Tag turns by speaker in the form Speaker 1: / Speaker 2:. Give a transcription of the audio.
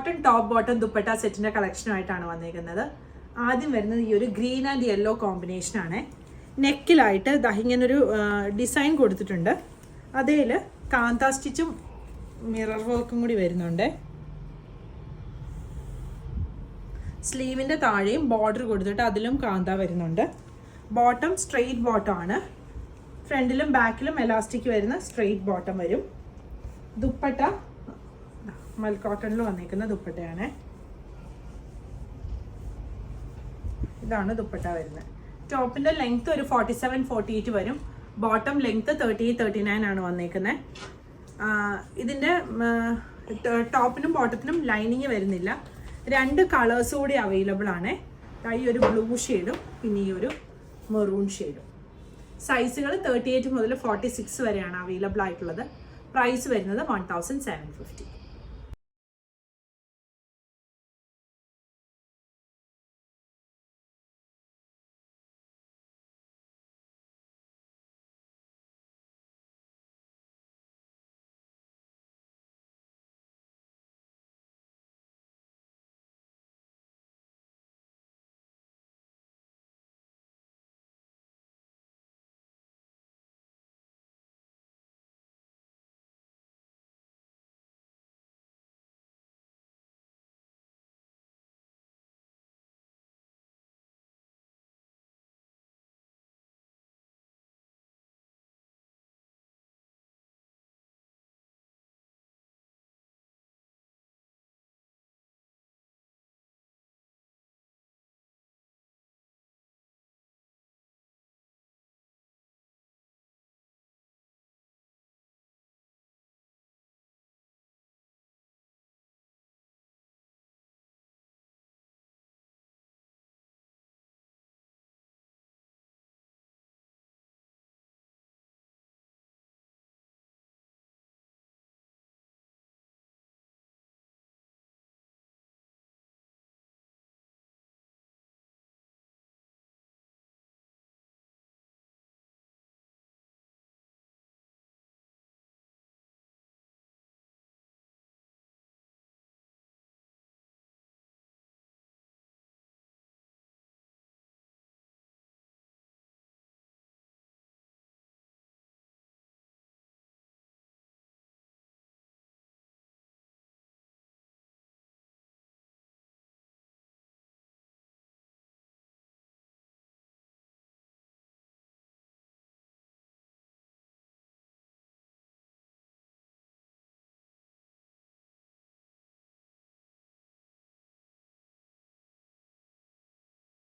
Speaker 1: Cotton top bottom dupatta സെറ്റിന്റെ കളക്ഷനുമായിട്ടാണ് വന്നിരിക്കുന്നത്. ആദ്യം വരുന്നത് ഈ ഒരു ഗ്രീൻ ആൻഡ് യെല്ലോ കോമ്പിനേഷനാണ്. നെക്കിലായിട്ട് ഇങ്ങനൊരു ഡിസൈൻ കൊടുത്തിട്ടുണ്ട്. അതേൽ കാന്ത സ്റ്റിച്ചും മിറർ വർക്കും കൂടി വരുന്നുണ്ട്. സ്ലീവിൻ്റെ താഴെയും ബോർഡർ കൊടുത്തിട്ട് അതിലും കാന്ത വരുന്നുണ്ട്. ബോട്ടം സ്ട്രെയിറ്റ് ബോട്ടം ആണ്. ഫ്രണ്ടിലും ബാക്കിലും എലാസ്റ്റിക് വരുന്ന സ്ട്രെയിറ്റ് ബോട്ടം വരും. ദുപ്പട്ട മൽ കോട്ടണിൽ വന്നിരിക്കുന്ന ദുപ്പട്ടയാണ്. ഇതാണ് ദുപ്പട്ട വരുന്നത്. ടോപ്പിൻ്റെ ലെങ്ത് ഒരു 47-48 വരും. ബോട്ടം ലെങ്ത് 38-39 ആണ് വന്നേക്കുന്നത്. ഇതിൻ്റെ ടോപ്പിനും ബോട്ടത്തിനും ലൈനിങ് വരുന്നില്ല. 2 കളേഴ്സ് കൂടി അവൈലബിൾ ആണ്. ഈ ഒരു ബ്ലൂ ഷെയ്ഡും പിന്നെ ഈ ഒരു മെറൂൺ ഷെയ്ഡും. സൈസുകൾ 38 മുതൽ 46 വരെയാണ് അവൈലബിൾ ആയിട്ടുള്ളത്. പ്രൈസ് വരുന്നത് 1750.